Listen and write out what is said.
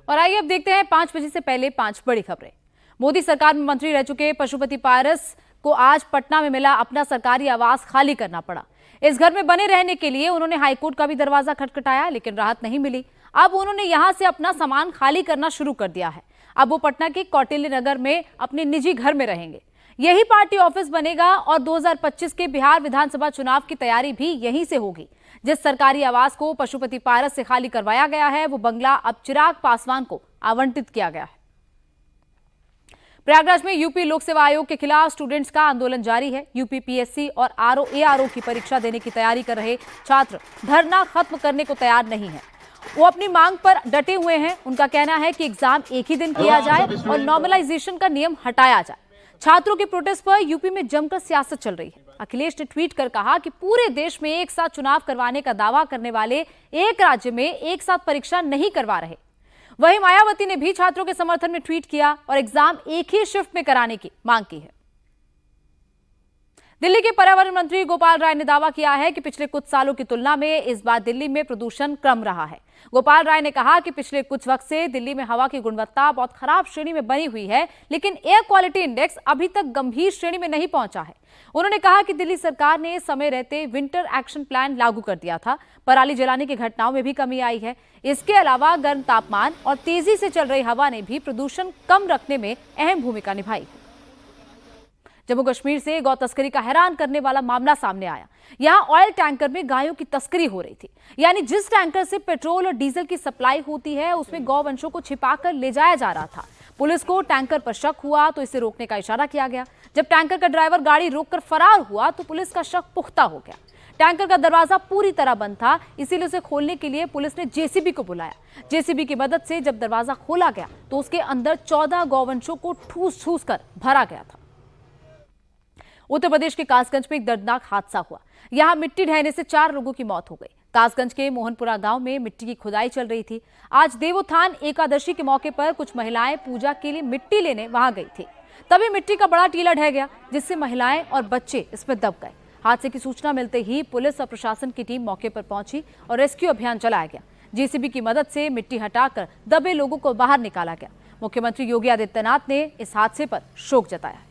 और आइए अब देखते हैं 5 बजे से पहले 5 बड़ी खबरें। मोदी सरकार में मंत्री रह चुके पशुपति पारस को आज पटना में मिला अपना सरकारी आवास खाली करना पड़ा। इस घर में बने रहने के लिए उन्होंने हाईकोर्ट का भी दरवाजा खटखटाया, लेकिन राहत नहीं मिली। अब उन्होंने यहां से अपना सामान खाली करना शुरू कर दिया है। अब वो पटना के कौटिल्य नगर में अपने निजी घर में रहेंगे। यही पार्टी ऑफिस बनेगा और 2025 के बिहार विधानसभा चुनाव की तैयारी भी यहीं से होगी। जिस सरकारी आवास को पशुपति पारस से खाली करवाया गया है, वो बंगला अब चिराग पासवान को आवंटित किया गया है। प्रयागराज में यूपी लोक सेवा आयोग के खिलाफ स्टूडेंट्स का आंदोलन जारी है। यूपी पीएससी और ARO की परीक्षा देने की तैयारी कर रहे छात्र धरना खत्म करने को तैयार नहीं है। वो अपनी मांग पर डटे हुए हैं। उनका कहना है कि एग्जाम एक ही दिन किया जाए और नॉर्मलाइजेशन का नियम हटाया जाए। छात्रों के प्रोटेस्ट पर यूपी में जमकर सियासत चल रही है। अखिलेश ने ट्वीट कर कहा कि पूरे देश में एक साथ चुनाव करवाने का दावा करने वाले एक राज्य में एक साथ परीक्षा नहीं करवा रहे। वहीं मायावती ने भी छात्रों के समर्थन में ट्वीट किया और एग्जाम एक ही शिफ्ट में कराने की मांग की है। दिल्ली के पर्यावरण मंत्री गोपाल राय ने दावा किया है कि पिछले कुछ सालों की तुलना में इस बार दिल्ली में प्रदूषण कम रहा है। गोपाल राय ने कहा कि पिछले कुछ वक्त से दिल्ली में हवा की गुणवत्ता बहुत खराब श्रेणी में बनी हुई है, लेकिन एयर क्वालिटी इंडेक्स अभी तक गंभीर श्रेणी में नहीं पहुंचा है। उन्होंने कहा कि दिल्ली सरकार ने समय रहते विंटर एक्शन प्लान लागू कर दिया था। पराली जलाने की घटनाओं में भी कमी आई है। इसके अलावा गर्म तापमान और तेजी से चल रही हवा ने भी प्रदूषण कम रखने में अहम भूमिका निभाई है। जम्मू कश्मीर से गौ तस्करी का हैरान करने वाला मामला सामने आया। यहां ऑयल टैंकर में गायों की तस्करी हो रही थी, यानी जिस टैंकर से पेट्रोल और डीजल की सप्लाई होती है उसमें गौवंशों को छिपाकर ले जाया जा रहा था। पुलिस को टैंकर पर शक हुआ तो इसे रोकने का इशारा किया गया। जब टैंकर का ड्राइवर गाड़ी रोककर फरार हुआ तो पुलिस का शक पुख्ता हो गया। टैंकर का दरवाजा पूरी तरह बंद था, इसीलिए उसे खोलने के लिए पुलिस ने जेसीबी को बुलाया। जेसीबी की मदद से जब दरवाजा खोला गया तो उसके अंदर 14 गौवंशों को ठूस कर भरा गया था। उत्तर प्रदेश के कासगंज में एक दर्दनाक हादसा हुआ। यहां मिट्टी ढहने से 4 लोगों की मौत हो गई। कासगंज के मोहनपुरा गांव में मिट्टी की खुदाई चल रही थी। आज देवोत्थान एकादशी के मौके पर कुछ महिलाएं पूजा के लिए मिट्टी लेने वहां गई थी। तभी मिट्टी का बड़ा टीला ढह गया, जिससे महिलाएं और बच्चे इसमें दब गए। हादसे की सूचना मिलते ही पुलिस और प्रशासन की टीम मौके पर पहुंची और रेस्क्यू अभियान चलाया गया। जेसीबी की मदद से मिट्टी हटाकर दबे लोगों को बाहर निकाला गया। मुख्यमंत्री योगी आदित्यनाथ ने इस हादसे पर शोक जताया।